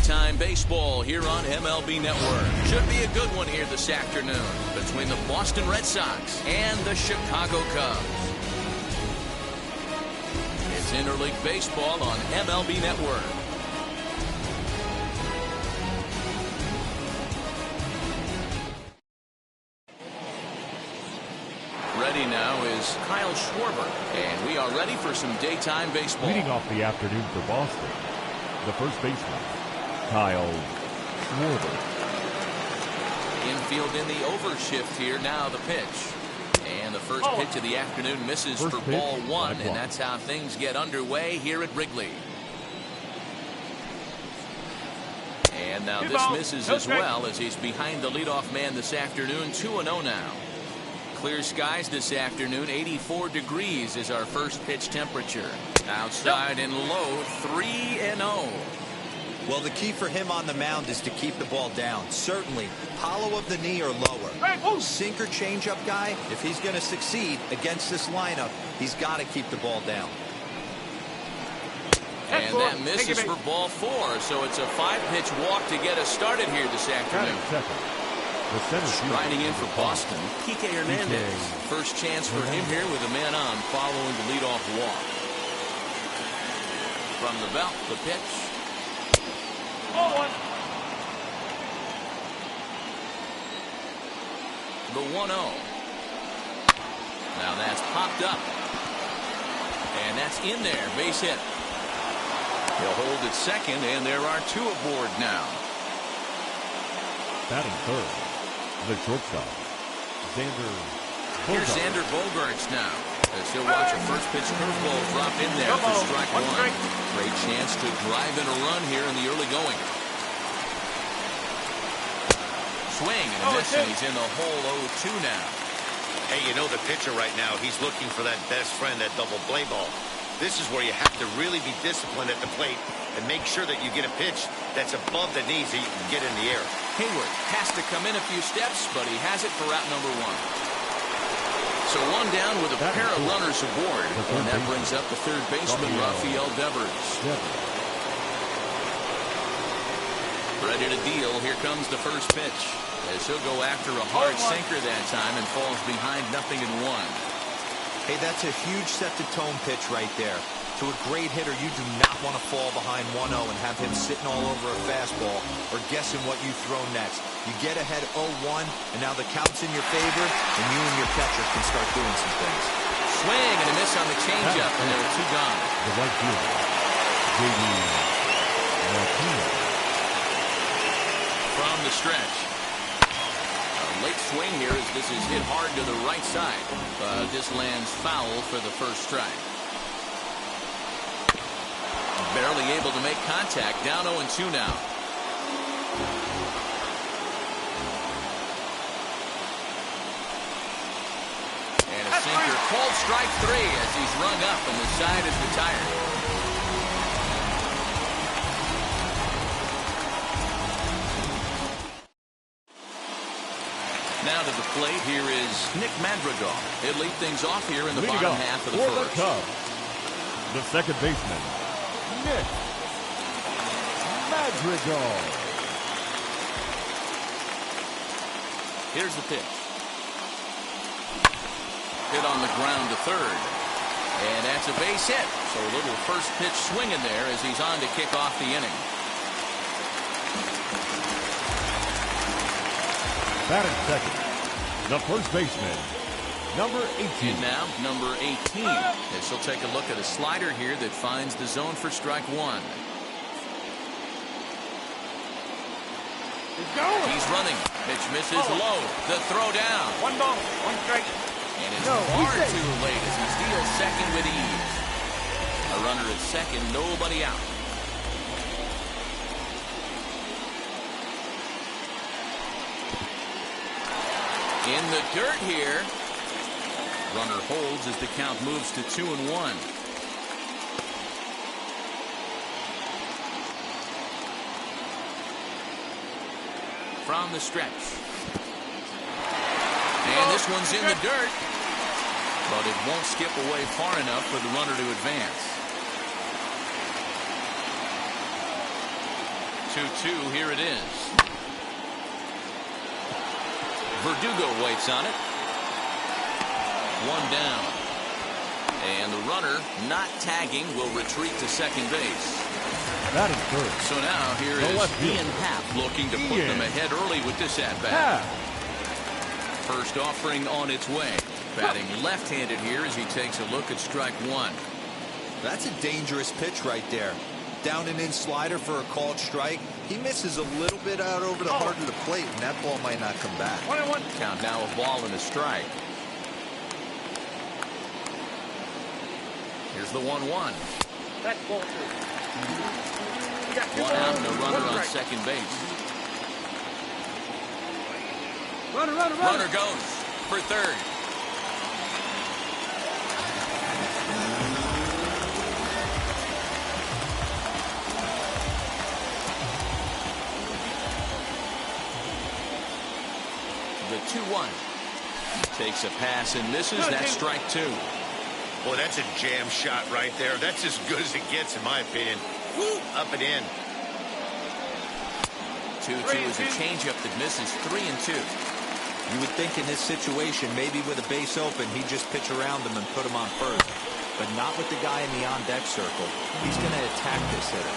Daytime baseball here on MLB Network. Should be a good one here this afternoon between the Boston Red Sox and the Chicago Cubs. It's interleague baseball on MLB Network. Ready now is Kyle Schwarber, and we are ready for some daytime baseball. Leading off the afternoon for Boston, the first baseman, Kyle Schwarber. Infield in the overshift here. Now the pitch. And the first pitch of the afternoon misses for ball one, and that's how things get underway here at Wrigley. And now this misses as well as he's behind the leadoff man this afternoon. 2-0 now. Clear skies this afternoon. 84 degrees is our first pitch temperature. Outside and low. 3-0. Well, the key for him on the mound is to keep the ball down. Certainly, hollow of the knee or lower. Sinker changeup guy, if he's going to succeed against this lineup, he's got to keep the ball down. And that misses for ball four, so it's a 5-pitch walk to get us started here this afternoon. Riding in for Boston, Kike Hernandez. First chance for him here with a man on following the leadoff walk. From the belt, the pitch. The 1-0. Now that's popped up. And that's in there. Base hit. He'll hold at second, and there are two aboard now. Batting third, the shortstop, Here's Xander Bogaerts now, as he'll watch a first pitch curveball drop in there for strike one. Great chance to drive in a run here in the early going. Swing and a miss, and he's in the hole 0-2 now. Hey, you know the pitcher right now, he's looking for that best friend, that double play ball. This is where you have to really be disciplined at the plate and make sure that you get a pitch that's above the knees that you can get in the air. Hayward has to come in a few steps, but he has it for route number one. So one down with a pair of runners aboard, and that brings up the third baseman, Rafael Devers. Ready to deal. Here comes the first pitch, as he'll go after a hard sinker that time and falls behind 0-1. Hey, that's a huge set-the-tone pitch right there. To a great hitter, you do not want to fall behind 1-0 and have him sitting all over a fastball or guessing what you throw next. You get ahead 0-1, and now the count's in your favor, and you and your catcher can start doing some things. Swing and a miss on the changeup, and there are two gone. The right fielder, J.D. Martinez. From the stretch. Late swing here as this is hit hard to the right side. But this lands foul for the first strike. Barely able to make contact. Down 0-2 now. And a sinker called strike 3 as he's rung up and the side is retired. Now to the plate, here is Nick Madrigal. He'll lead things off here in the bottom half of the first. The Cubs, the second baseman, Nick Madrigal. Here's the pitch. Hit on the ground to third. And that's a base hit. So a little first pitch swing in there as he's on to kick off the inning. Batting second, the first baseman, number 18. And now, number 18. As he'll take a look at a slider here that finds the zone for strike one. He's running. Pitch misses low. The throw down. 1 ball, 1 strike. And it's far too late as he steals second with ease. A runner at second, nobody out. In the dirt here. Runner holds as the count moves to 2-1. From the stretch. And this one's in the dirt. But it won't skip away far enough for the runner to advance. 2-2, here it is. Verdugo waits on it. One down. And the runner, not tagging, will retreat to second base. That is good. So now here is Ian Happ looking to put them ahead early with this at-bat. First offering on its way. Batting left-handed here as he takes a look at strike one. That's a dangerous pitch right there. Down and in slider for a called strike. He misses a little bit out over the heart of the plate, and that ball might not come back. 1-1. Count now a ball and a strike. Here's the 1-1. That's ball two. One out and a runner on second base. Runner goes for third. The 2-1. Takes a pass and misses. That's strike two. Boy, that's a jam shot right there. That's as good as it gets, in my opinion. Woo, up and in. 2-2 is a changeup that misses. 3-2. You would think in this situation, maybe with a base open, he'd just pitch around him and put him on first. But not with the guy in the on-deck circle. He's going to attack this hitter.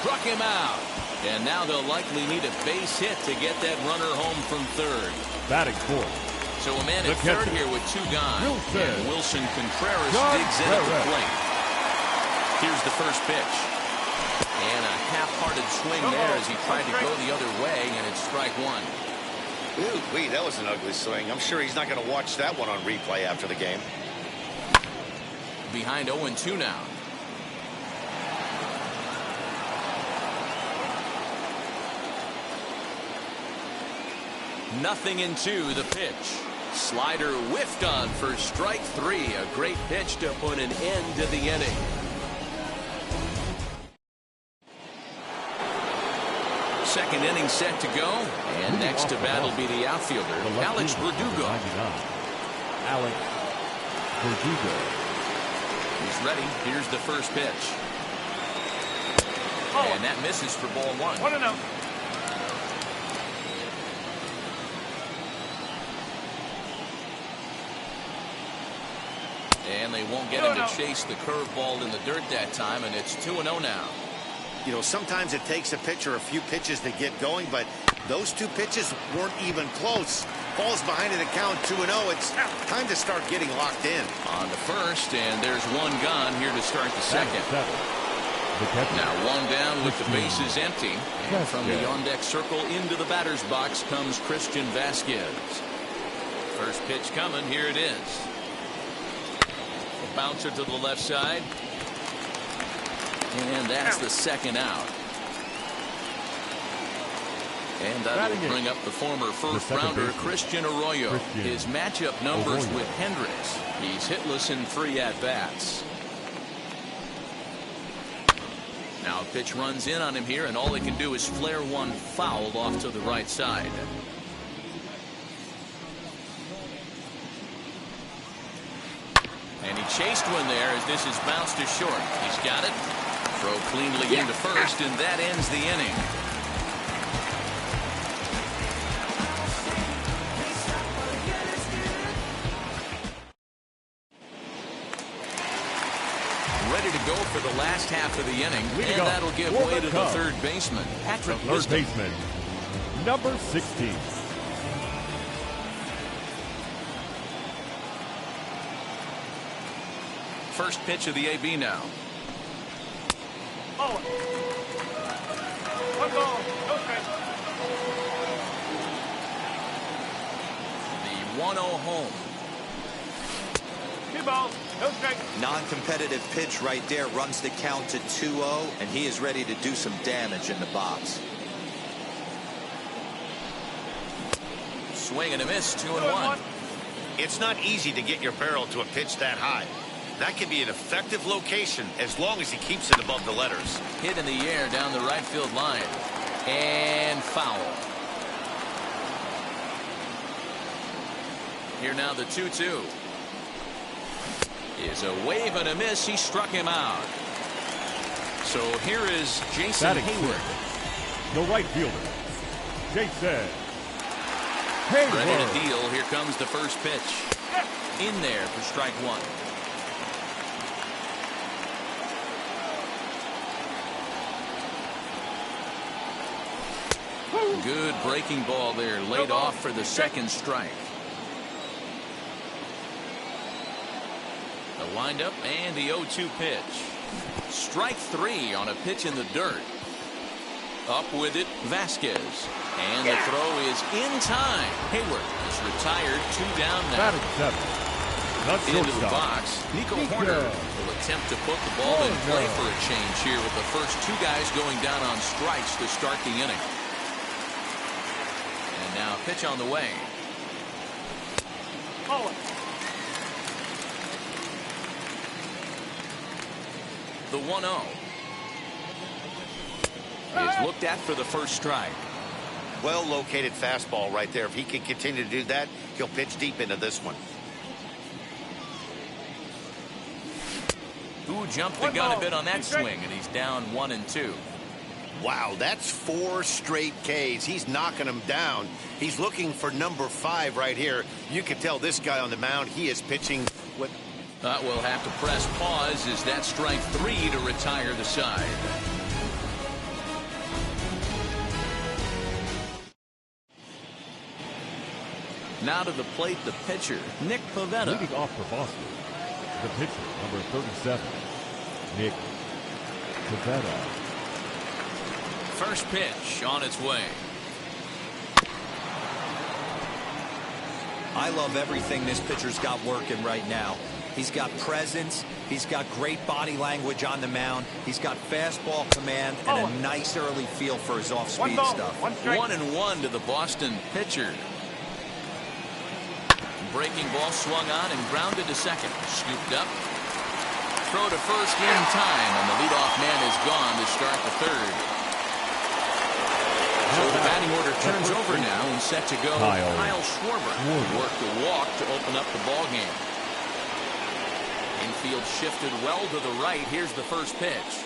Struck him out. And now they'll likely need a base hit to get that runner home from third. Batting fourth. So a man at third here with two gone. And Wilson Contreras digs in at the plate. Here's the first pitch. And a half-hearted swing there as he tried to go the other way, and it's strike one. Ooh, wee, that was an ugly swing. I'm sure he's not going to watch that one on replay after the game. Behind 0-2 now. Nothing in two, the pitch. Slider whiffed on for strike three. A great pitch to put an end to the inning. Second inning set to go. And next to bat will be the outfielder, Alex Verdugo. Alex Verdugo. He's ready. Here's the first pitch. And that misses for ball one. 1-0. And they won't get him to chase the curveball in the dirt that time, and it's 2-0 now. You know, sometimes it takes a pitcher a few pitches to get going, but those two pitches weren't even close. Falls behind in the count, 2-0. It's time to start getting locked in. On the first, and there's one gone here to start the second. Now one down with the bases empty. And from the on-deck circle into the batter's box comes Christian Vasquez. First pitch coming. Here it is. A bouncer to the left side. And that's the second out. And that will bring up the former first-rounder Christian Arroyo. His matchup numbers with Hendricks. He's hitless in 3 at-bats. Now a pitch runs in on him here, and all he can do is flare one foul off to the right side. And he chased one there as this is bounced to short. He's got it. Throw cleanly into first, and that ends the inning. Ready to go for the last half of the inning, and that'll give way to the third baseman, Patrick Wisdom. Third baseman, number 16. First pitch of the AB now. Oh. 1 ball, no strike. The 1-0 home. 2 balls, no strike. Non-competitive pitch right there runs the count to 2-0, and he is ready to do some damage in the box. Swing and a miss, 2-1. It's not easy to get your barrel to a pitch that high. That can be an effective location as long as he keeps it above the letters. Hit in the air down the right field line. And foul. Here now the 2-2. is a wave and a miss. He struck him out. So here is Jason Batting Hayward. sixth, the right fielder, Jason Hayward. Ready to deal. Here comes the first pitch. In there for strike one. Good breaking ball there, laid off for the second strike. The windup and the 0-2 pitch. Strike three on a pitch in the dirt. Up with it, Vasquez. And the throw is in time. Hayward is retired, 2 down now. Batting seventh, the Into the shortstop, box, Nico Horner will attempt to put the ball in play for a change here with the first 2 guys going down on strikes to start the inning. And now pitch on the way. The 1-0 is looked at for the first strike. Well located fastball right there. If he can continue to do that, he'll pitch deep into this one. Who jumped the gun a bit on that swing, and he's down 1-2. Wow, that's 4 straight Ks. He's knocking them down. He's looking for number 5 right here. You can tell this guy on the mound, he is pitching with... We'll have to press pause as that strike 3 to retire the side. Now to the plate, the pitcher, Nick Pivetta. Leading off for Boston, the pitcher, number 37, Nick Pivetta. First pitch on its way. I love everything this pitcher's got working right now. He's got presence. He's got great body language on the mound. He's got fastball command and a nice early feel for his off-speed stuff. 1-1 to the Boston pitcher. Breaking ball swung on and grounded to second. Scooped up. Throw to first in time, and the leadoff man is gone to start the third. So the batting order turns over now and set to go. Kyle Schwarber worked the walk to open up the ball game. Infield shifted well to the right. Here's the first pitch.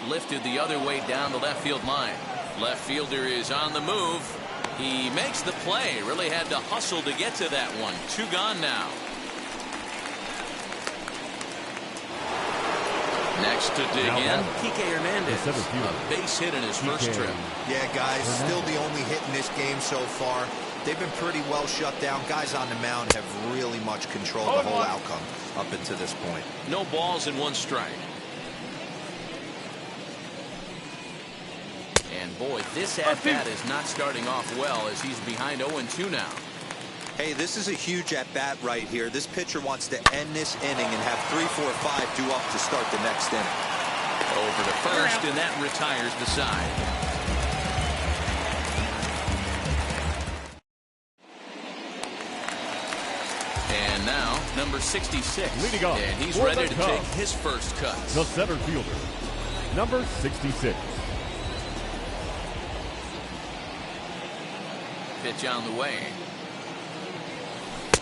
Lifted the other way down the left field line. Left fielder is on the move. He makes the play. Really had to hustle to get to that one. 2 gone now. Next to dig in, Kike Hernandez. A base hit in his first trip. Yeah, guys, still the only hit in this game so far. They've been pretty well shut down. Guys on the mound have really much controlled the whole outcome up until this point. No balls and 1 strike. And boy, this at-bat is not starting off well as he's behind 0-2 now. Hey, this is a huge at-bat right here. This pitcher wants to end this inning and have 3, 4, 5 due up to start the next inning. Over to first, and that retires the side. And now, number 66. Leading off, and he's ready to take his first cut. The center fielder, number 66. Pitch on the way.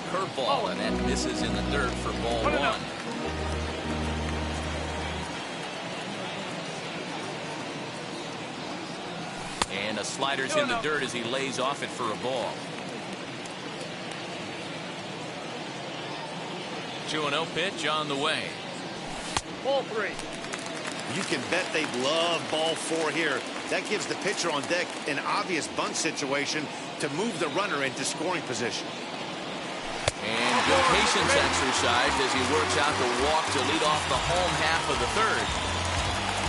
Curveball, and that misses in the dirt for ball 1. And a slider's in the dirt as he lays off it for a ball. 2-0 pitch on the way. Ball 3. You can bet they love ball 4 here. That gives the pitcher on deck an obvious bunt situation to move the runner into scoring position. And good patience exercise as he works out the walk to lead off the home half of the third.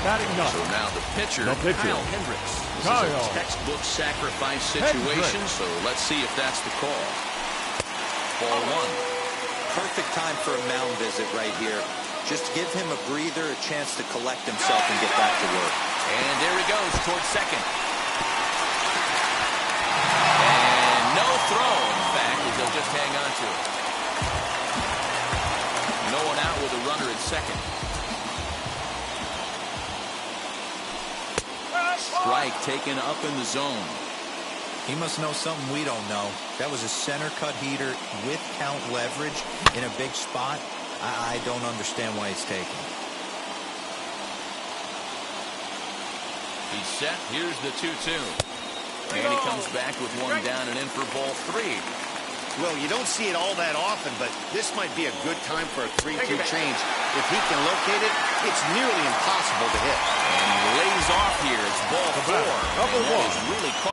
Batting ninth. So now the pitcher, Kyle Hendricks. This is a textbook sacrifice situation, so let's see if that's the call. Ball 1. Perfect time for a mound visit right here. Just give him a breather, a chance to collect himself and get back to work. And there he goes towards second. And no throw, in fact, as they'll just hang on to it. No one out with a runner at second. Strike taken up in the zone. He must know something we don't know. That was a center cut heater with count leverage in a big spot. I don't understand why he's taking. He's set. Here's the 2-2. And he comes back with one down and in for ball 3. Well, you don't see it all that often, but this might be a good time for a 3-2 change. If he can locate it, it's nearly impossible to hit. And he lays off here. It's ball 4. And that is really caught.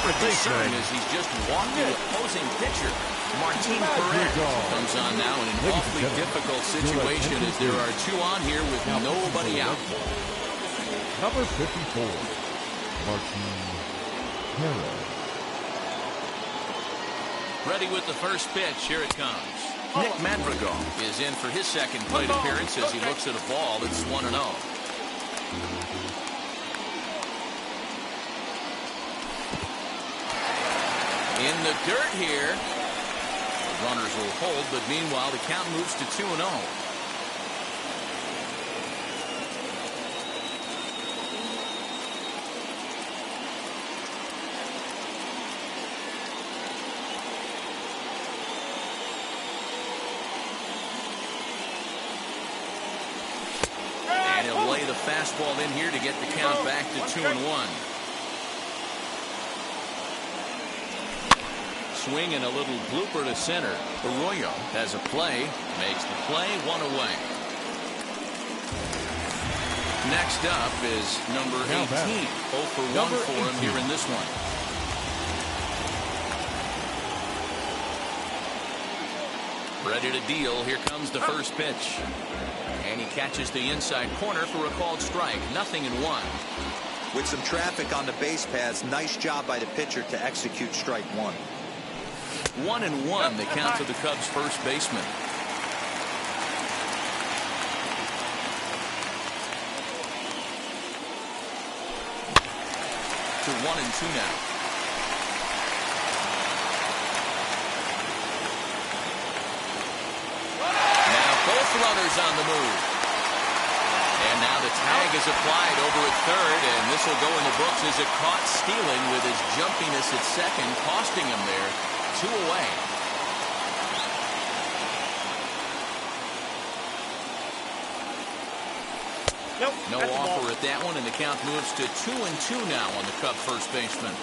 Concern is he's just walking the opposing pitcher. Martin Perez comes on now in an awfully difficult situation as there are 2 on here with nobody out. Number 54, Martin Perez. Ready with the first pitch. Here it comes. Nick Madrigal is in for his second plate appearance as he looks at a ball that's 1-0. In the dirt here. The runners will hold, but meanwhile the count moves to 2-0. And he'll lay the fastball in here to get the count back to 2-1. Swing and a little blooper to center. Arroyo has a play, makes the play, 1 away. Next up is number 18. 0 for 1 for him here in this one. Ready to deal. Here comes the first pitch. And he catches the inside corner for a called strike. 0-1. With some traffic on the base paths, nice job by the pitcher to execute strike 1. 1-1 the count to the Cubs first baseman. To 1-2 now. Now both runners on the move. And now the tag is applied over at third, and this will go in the books as a caught stealing with his jumpiness at second, costing him there. 2 away. No offer at that one, and the count moves to 2-2 now on the Cub first baseman.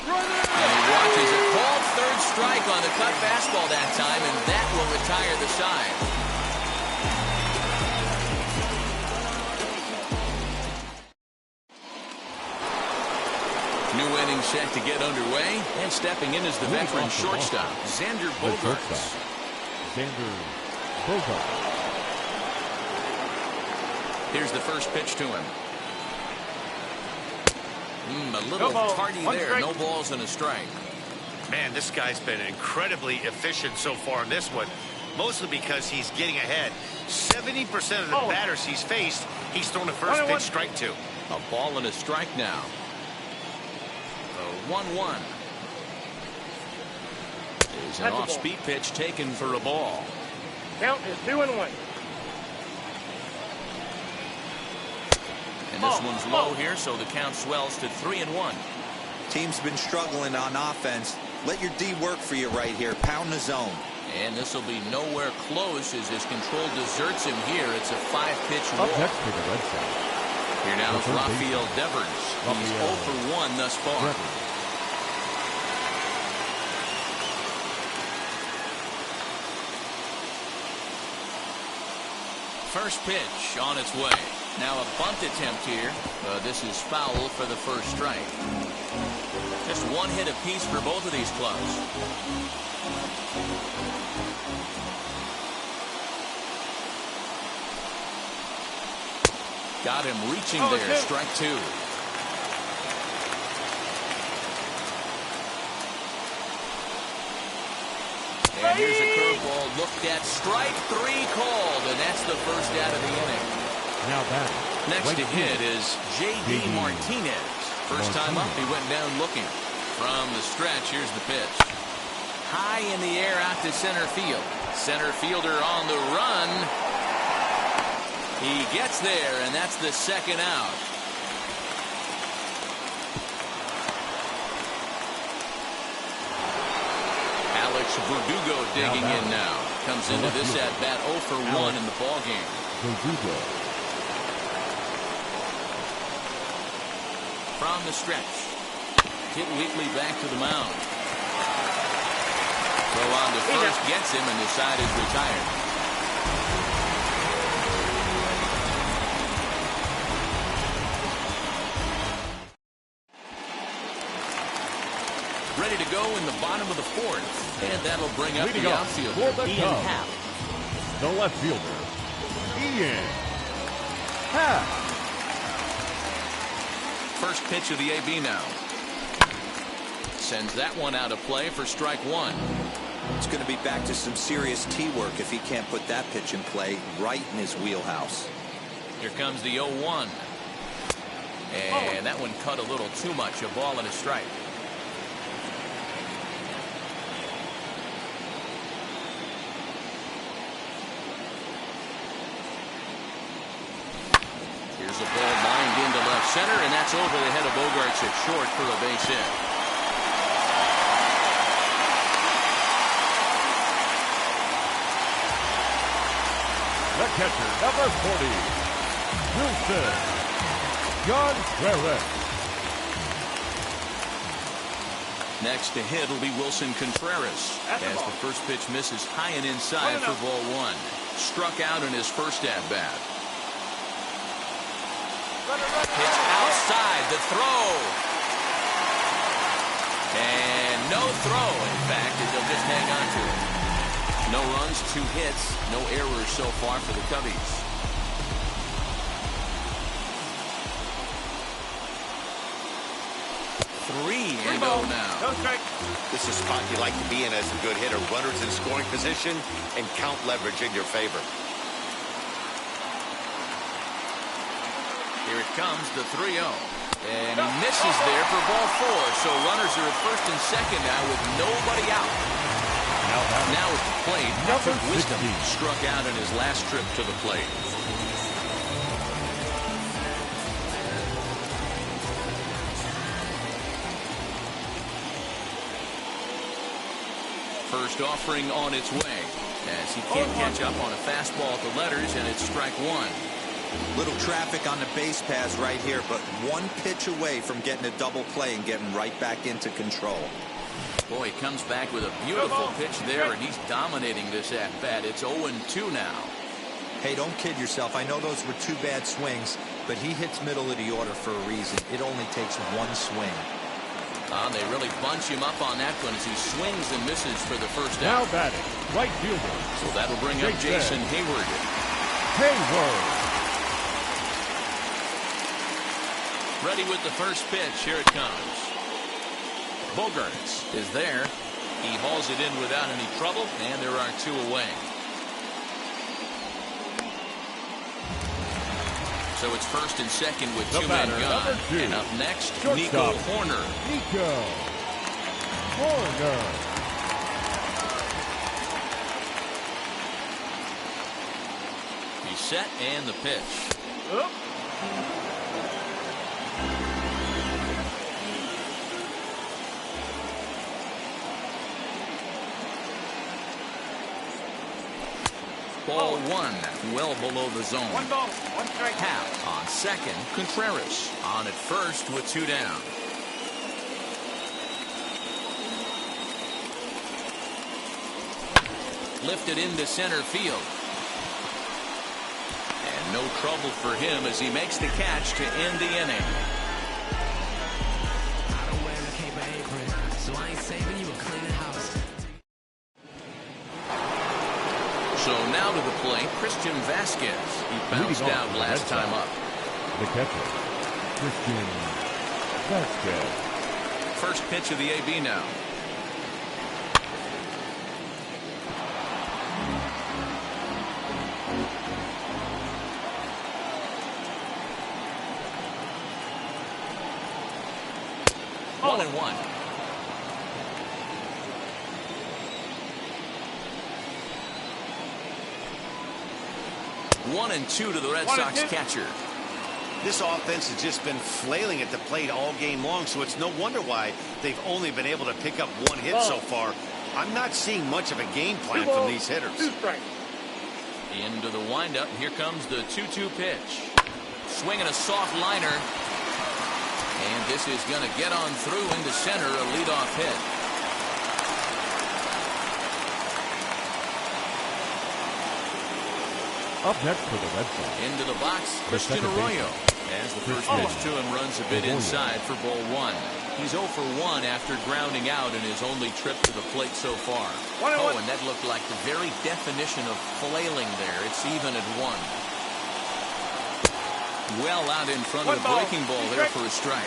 And he watches a called third strike on the cut fastball that time, and that will retire the side. New inning set to get underway, and stepping in is the veteran shortstop, Xander Bogaerts. Xander Bogaerts. Here's the first pitch to him. A little tardy there. No balls and a strike. Man, this guy's been incredibly efficient so far in this one, mostly because he's getting ahead. 70% of the batters he's faced, he's thrown a first pitch strike to. A ball and a strike now. 1-1. Is an off-speed pitch taken for a ball. Count is 2-1. And this one's low here, so the count swells to 3-1. Team's been struggling on offense. Let your D work for you right here. Pound the zone. And this will be nowhere close as his control deserts him here. It's a 5-pitch walk. Up next for the Red Sox. Here now is Rafael Devers. He's 0 for 1 thus far. First pitch on its way. Now a bunt attempt here. This is foul for the first strike. Just one hit apiece for both of these clubs. Got him reaching there. Strike 2. And here's a curveball looked at. Strike 3 called, and that's the first out of the inning. Now that next to hit is J.D. Martinez. First time up, he went down looking. From the stretch, here's the pitch. High in the air out to center field. Center fielder on the run. He gets there, and that's the second out. Verdugo digging in now. Comes into this at bat 0 for 1 in the ball game. Verdugo. From the stretch. Hit weakly back to the mound. Throw on to first gets him, and the side is retired. Ready to go in the bottom of the fourth. And that'll bring up the outfielder, Ian Happ. The left fielder, Ian Happ. First pitch of the AB now. Sends that one out of play for strike one. It's going to be back to some serious tee work if he can't put that pitch in play right in his wheelhouse. Here comes the 0-1. And that one cut a little too much. A ball and a strike. Here's a ball lined into left center, and that's over the head of Bogarts at short for a base hit. The catcher, number 40, Wilson Contreras. Next to hit will be Wilson Contreras as the first pitch misses high and inside for ball one. Struck out in his first at-bat. Pitch outside, the throw. And no throw, in fact, as they'll just hang on to it. No runs, 2 hits, no errors so far for the Cubbies. Three and go now. This is a spot you like to be in as a good hitter. Runners in scoring position and count leverage in your favor. Here it comes, the 3-0. And he misses there for ball 4. So runners are at first and second now with nobody out. Now at the plate, Patrick Wisdom struck out in his last trip to the plate. First offering on its way as he can't catch up on a fastball at the letters, and it's strike one. Little traffic on the base pass right here, but one pitch away from getting a double play and getting right back into control. Boy, he comes back with a beautiful pitch there, and he's dominating this at-bat. It's 0-2 now. Hey, don't kid yourself. I know those were 2 bad swings, but he hits middle of the order for a reason. It only takes 1 swing. They really bunch him up on that one as he swings and misses for the first Now out. batting, right fielder. So that'll bring up Jason Hayward. Ready with the first pitch. Here it comes. Bogarts is there. He hauls it in without any trouble, and there are 2 away. So it's first and second with 2 men gone. And up next, Nico Horner. He's set, and the pitch. Ball 1, well below the zone. 1 ball, 1 strike. Happ on second. Contreras on at first with 2 down. Lifted into center field. And no trouble for him as he makes the catch to end the inning. I don't wear a cape or apron, so I ain't saving you a cleaning house. So now to the plate, Christian Vasquez. He bounced out last time up. The catcher, Christian Vasquez. First pitch of the AB now. 1-2 to the Red Sox catcher. This offense has just been flailing at the plate all game long, so it's no wonder why they've only been able to pick up 1 hit so far. I'm not seeing much of a game plan from these hitters. Into the windup. Here comes the 2-2 pitch. Swinging a soft liner. And this is going to get on through into center, a leadoff hit. Up next for the Red Sox. Into the box, Christian Arroyo. As the first pitch to him runs a bit inside for ball 1. He's 0 for 1 after grounding out in his only trip to the plate so far. Oh, and that looked like the very definition of flailing there. It's even at 1. Well out in front of the breaking ball there for a strike.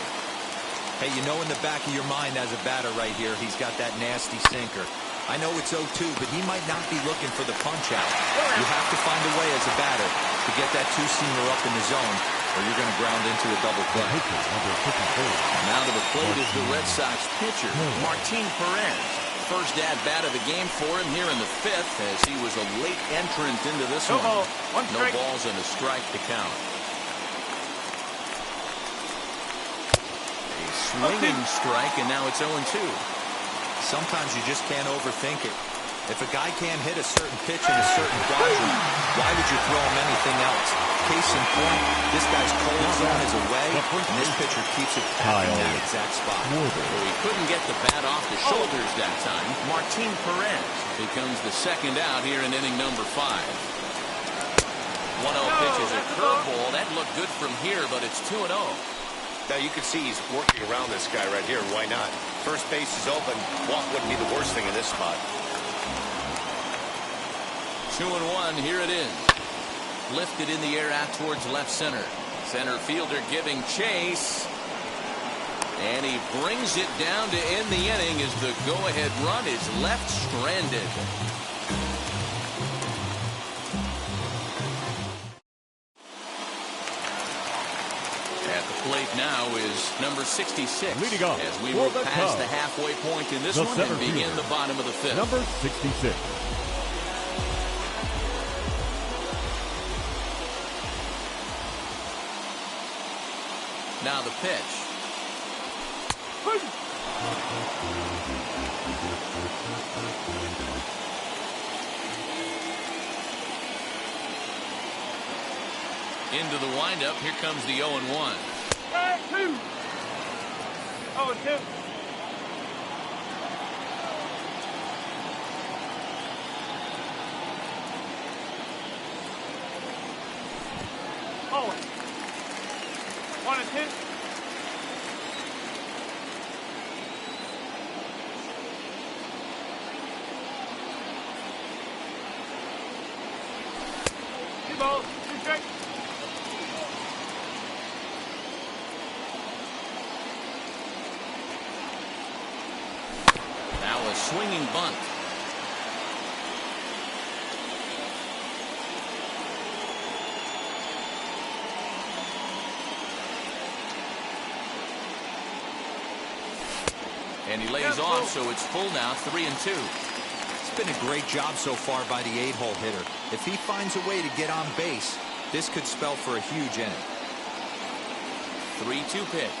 Hey, you know in the back of your mind as a batter right here, he's got that nasty sinker. I know it's 0-2, but he might not be looking for the punch out. You have to find a way as a batter to get that two-seamer up in the zone, or you're going to ground into a double play. Now to the plate is the Red Sox pitcher, Martin Perez. First at-bat of the game for him here in the 5th, as he was a late entrant into this one. No balls and a strike to count. A swinging strike, and now it's 0-2. Sometimes you just can't overthink it. If a guy can't hit a certain pitch in a certain quadrant, why would you throw him anything else? Case in point, this guy's cold zone is away, and this pitcher keeps it packed in that exact spot. Well, he couldn't get the bat off the shoulders that time. Martin Perez becomes the second out here in inning number 5. 1-0 pitch is a curveball. That looked good from here, but it's 2-0. Now you can see he's working around this guy right here. Why not? First base is open. Walk wouldn't be the worst thing in this spot. 2-1. Here it is. Lifted in the air out towards left center. Center fielder giving chase. And he brings it down to end the inning as the go-ahead run is left stranded. At the plate now is number 66. Leading off as we move past the halfway point in this one and begin the bottom of the 5th. Number 66. Now the pitch. Into the windup. Here comes the 0-1. 2. 0-2. Oh. 1-2. Two balls, 2 strikes. Now a swinging bunt. And he lays off, so it's full now, 3-2. It's been a great job so far by the 8-hole hitter. If he finds a way to get on base, this could spell for a huge inning. 3-2 pitch.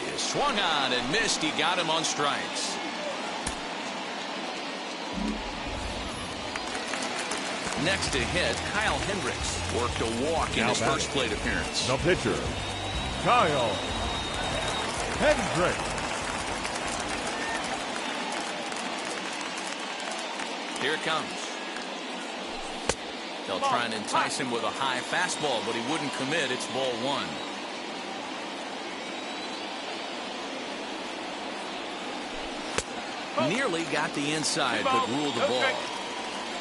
He swung on and missed. He got him on strikes. Next to hit, Kyle Hendricks worked a walk in his first plate appearance. The pitcher, Kyle Hendricks. Here it comes. They'll try and entice him with a high fastball, but he wouldn't commit. It's ball 1. Nearly got the inside, but ruled the ball.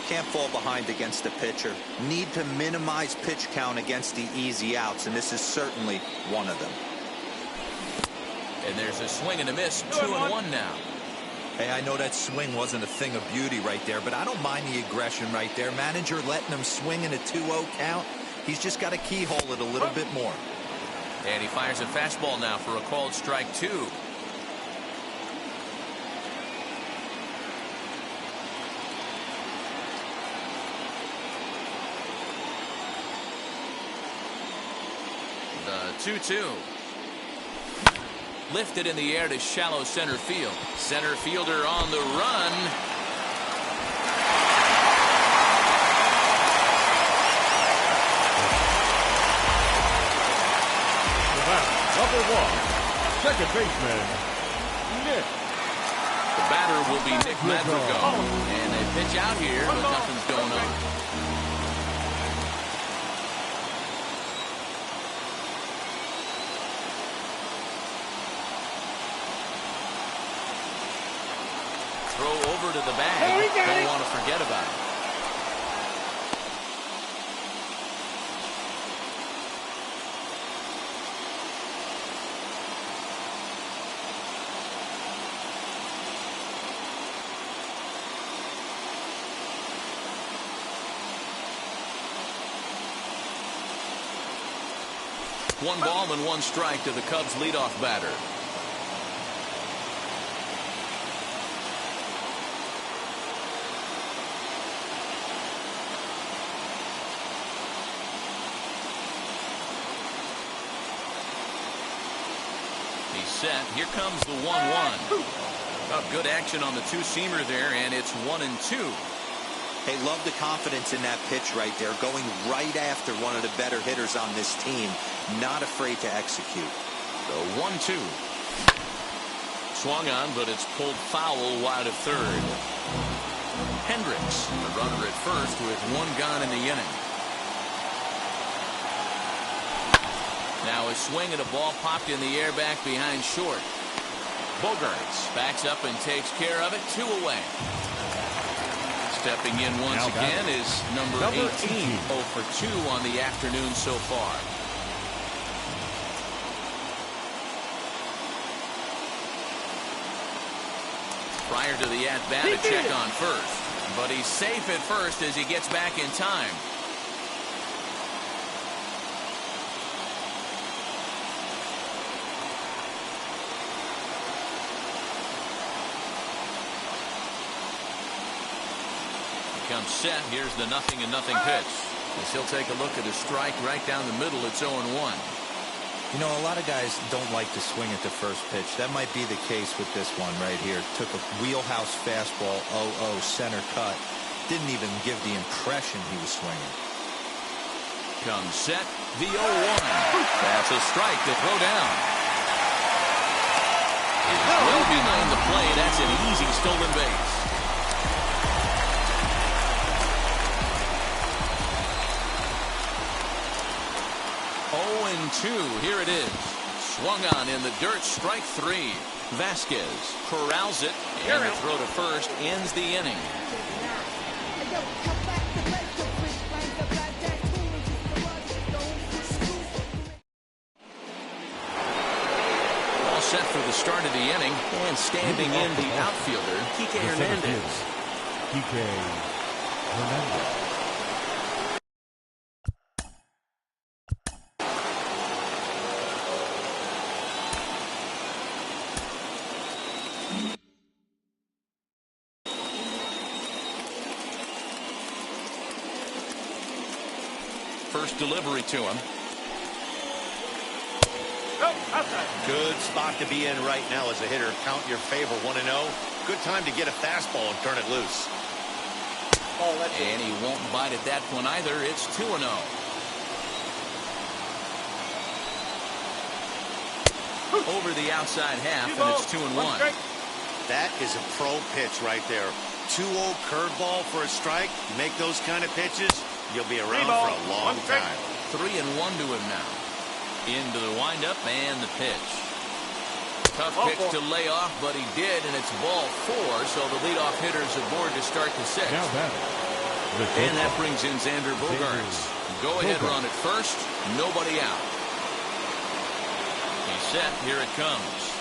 Can't fall behind against the pitcher. Need to minimize pitch count against the easy outs, and this is certainly one of them. And there's a swing and a miss. 2-1 now. Hey, I know that swing wasn't a thing of beauty right there, but I don't mind the aggression right there. Manager letting him swing in a 2-0 count. He's just got to keyhole it a little bit more. And he fires a fastball now for a called strike 2. The 2-2. Lifted in the air to shallow center field. Center fielder on the run. Number 1, second baseman, Nick. The batter will be Nick Madrigal. And they pitch out here, but nothing's going on. Throw over to the bag. Don't want to forget about it. One ball and one strike to the Cubs leadoff batter. He's set. Here comes the 1-1. Oh, good action on the two-seamer there, and it's 1-2. Hey, love the confidence in that pitch right there, going right after one of the better hitters on this team, not afraid to execute. The 1-2. Swung on, but it's pulled foul wide of third. Hendricks, the runner at first with one gone in the inning. Now a swing and a ball popped in the air back behind short. Bogarts backs up and takes care of it. 2 away. Stepping in once again is number 18. 0 for 2 on the afternoon so far. Prior to the at-bat, a check on first. But he's safe at first as he gets back in time. Comes set. Here's the 0-0 pitch. As he'll take a look at a strike right down the middle. It's 0-1. You know, a lot of guys don't like to swing at the first pitch. That might be the case with this one right here. Took a wheelhouse fastball, 0-0 center cut. Didn't even give the impression he was swinging. Comes set. The 0-1. That's a strike to throw down. He's well behind the plate. That's an easy stolen base. 0-2. Here it is. Swung on in the dirt. Strike 3. Vasquez corrals it, and the throw to first ends the inning. All set for the start of the inning, and standing in the outfielder, Kike Hernandez. Kike Hernandez. First delivery to him. Good spot to be in right now as a hitter. Count your favor. 1-0. Good time to get a fastball and turn it loose. And he won't bite at that one either. It's 2-0. Over the outside half, and it's 2-1. That is a pro pitch right there. 2-0 curveball for a strike. You make those kind of pitches, you'll be around for a long time. 3-1 to him now. Into the windup and the pitch. Tough pitch to lay off, but he did, and it's ball 4, so the leadoff hitter's aboard to start the 6th. And that brings in Xander Bogaerts. Go ahead run at first, nobody out. He's set, here it comes.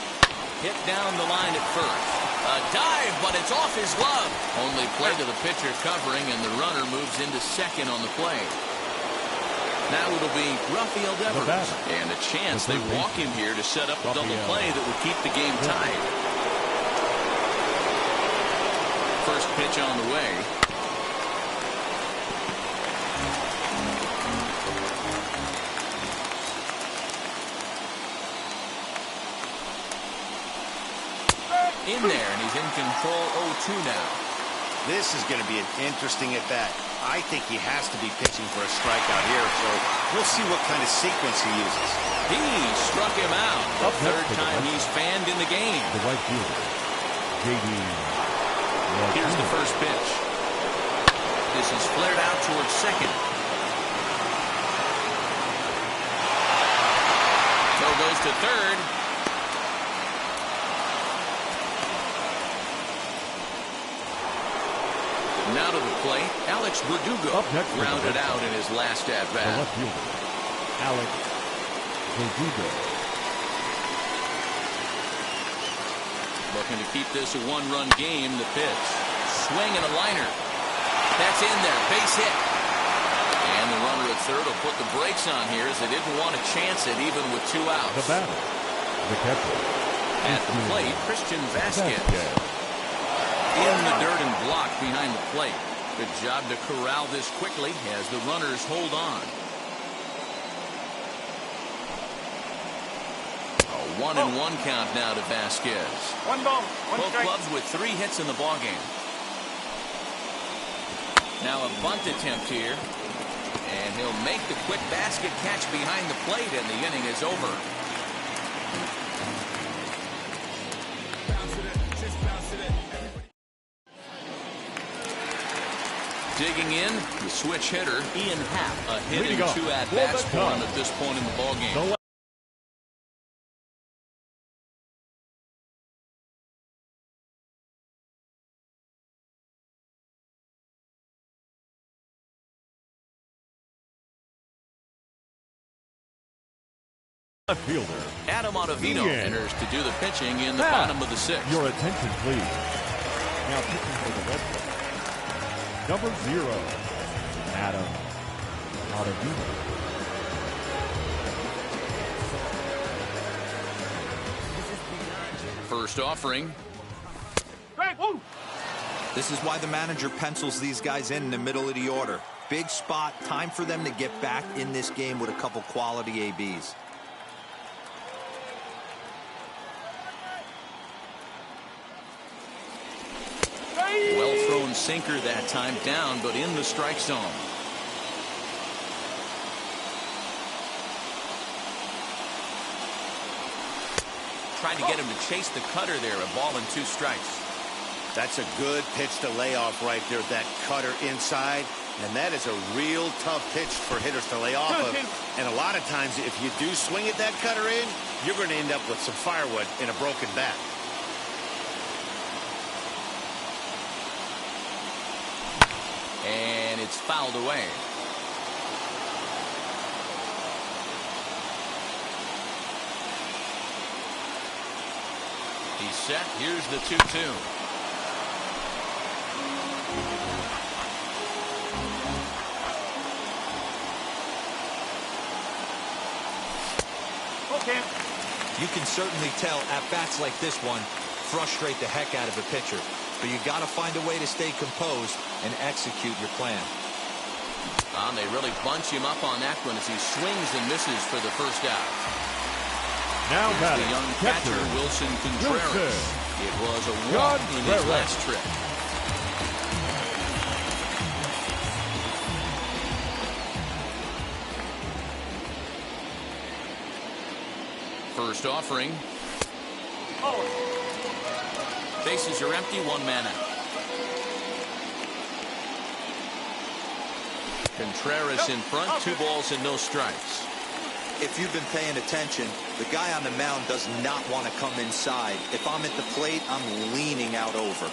Hit down the line at first. A dive, but it's off his glove. Only play to the pitcher covering, and the runner moves into second on the play. Now it'll be Rafael Devers, and a chance they walk him here to set up a double play that would keep the game tied. First pitch on the way. in there, and he's in control 0-2 now. This is going to be an interesting at-bat. I think he has to be pitching for a strikeout here, so we'll see what kind of sequence he uses. He struck him out. The third time he's fanned in the game. The right fielder, J.D. Here's the first pitch. This is flared out towards second. Throw goes to third. Now to the plate, Alex Verdugo grounded out in his last at-bat. The left fielder, Alex Verdugo. Looking to keep this a one-run game. The pitch. Swing and a liner. That's in there. Base hit. And the runner at third will put the brakes on here as they didn't want to chance it even with 2 outs. The batter, the catcher. At the plate, Christian Vasquez. In the dirt and blocked behind the plate. Good job to corral this quickly as the runners hold on. A 1-1 count now to Vasquez. 1 ball, 1 Both strike. clubs with 3 hits in the ballgame. Now a bunt attempt here. And he'll make the quick basket catch behind the plate, and the inning is over. Digging in, the switch hitter, Ian Happ. A hit and 2 at-bats for him at this point in the ballgame. Left fielder, Adam Ottavino enters to do the pitching in the bottom of the 6th. Your attention, please. Now pitching for the Red Sox, number 0, Adam Ottavino. First offering. Strike. Woo. This is why the manager pencils these guys in the middle of the order. Big spot, time for them to get back in this game with a couple quality ABs. Well thrown sinker that time, down but in the strike zone. Tried to get him to chase the cutter there. A ball and 2 strikes. That's a good pitch to lay off right there, that cutter inside. And that is a real tough pitch for hitters to lay off of. And a lot of times, if you do swing at that cutter in, you're going to end up with some firewood in a broken bat. And it's fouled away. He's set. Here's the 2-2. Okay. You can certainly tell at-bats like this one frustrate the heck out of a pitcher. But you got to find a way to stay composed and execute your plan. They really bunch him up on that one as he swings and misses for the first out. Now Here's the young catcher, Wilson Contreras. It was a walk in his last trip. First offering. Bases are empty, 1 man out. Contreras in front, 2 balls and no strikes. If you've been paying attention, the guy on the mound does not want to come inside. If I'm at the plate, I'm leaning out over.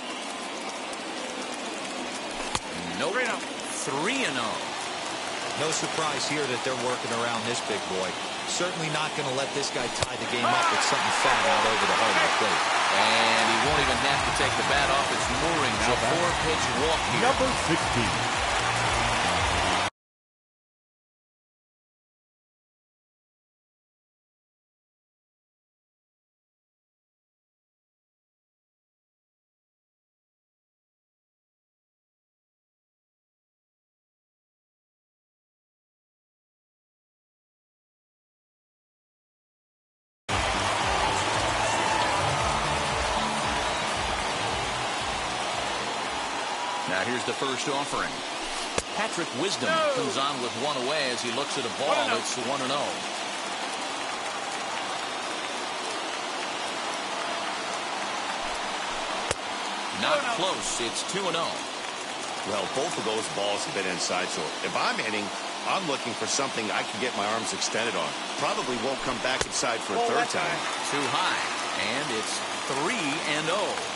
Nope. 3-0. No surprise here that they're working around this big boy. Certainly not going to let this guy tie the game up with something fat out over the heart of the plate. And he won't even have to take the bat off its moorings. A 4-pitch walk here. Number 16. Now here's the first offering. Patrick Wisdom comes on with one away as he looks at a ball. It's 1-0. Not close. It's 2-0. Well, both of those balls have been inside, so if I'm hitting, I'm looking for something I can get my arms extended on. Probably won't come back inside for a third time. Too high, and it's 3-0.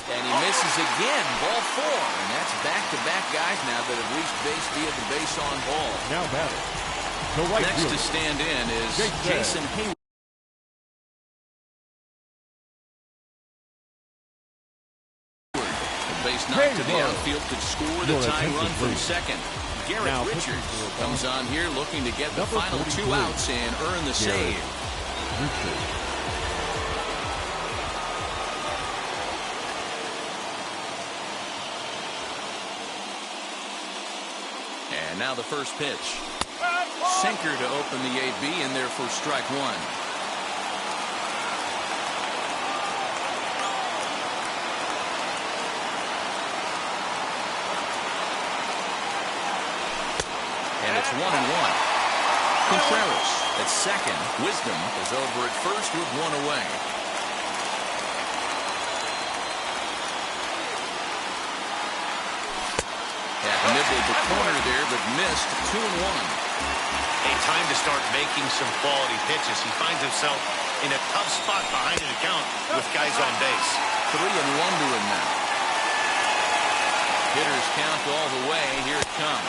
And he misses again, ball 4. And that's back-to-back guys now that have reached base via the base on ball. Now batting. The right Next fielder. to stand in is Jason Hayward. Base knock to the outfield could score the tying run from second. Garrett Richards comes on here looking to get the final 2 outs and earn the save. And now the first pitch. Sinker to open the AB in there for strike 1. And it's 1-1. Contreras at second. Wisdom is over at first with 1 away. Nibbled the corner there, but missed. 2-1. A time to start making some quality pitches. He finds himself in a tough spot behind an account with guys on base. 3-1 to him now. Hitters count all the way. Here it comes.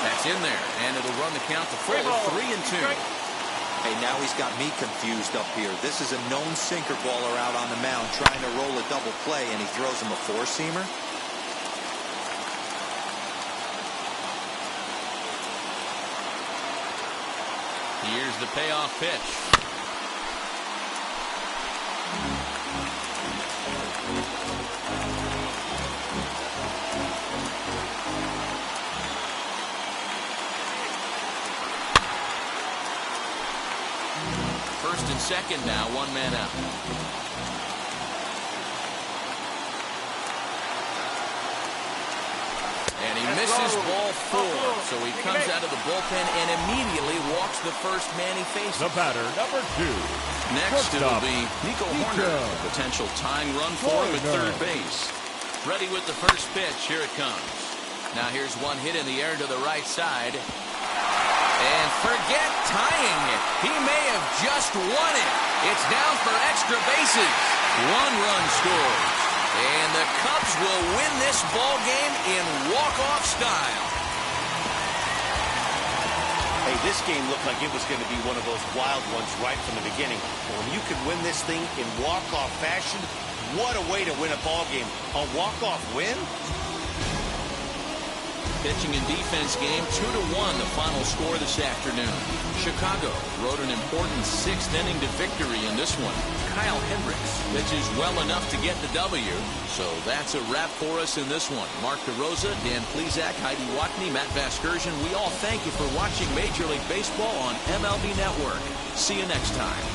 That's in there, and it'll run the count to full. 3-2. Hey, now he's got me confused up here. This is a known sinker baller out on the mound trying to roll a double play, and he throws him a 4-seamer. Here's the payoff pitch. First and second now, 1 man out. And he misses ball 4. So he comes out of the bullpen and immediately walks the first man he faces. The batter, number 2. Next it'll be Nico Horner. A potential tying run for him at third base. Ready with the first pitch. Here it comes. Now here's one hit in the air to the right side. And forget tying it. He may have just won it. It's down for extra bases. 1 run scores. And the Cubs will win this ball game in walk-off style. Hey, this game looked like it was going to be one of those wild ones right from the beginning. But when you can win this thing in walk-off fashion, what a way to win a ball game. A walk-off win? Pitching and defense game, 2-1, the final score this afternoon. Chicago rode an important 6th inning to victory in this one. Kyle Hendricks pitches well enough to get the W. So that's a wrap for us in this one. Mark DeRosa, Dan Plesac, Heidi Watney, Matt Vasgersian. We all thank you for watching Major League Baseball on MLB Network. See you next time.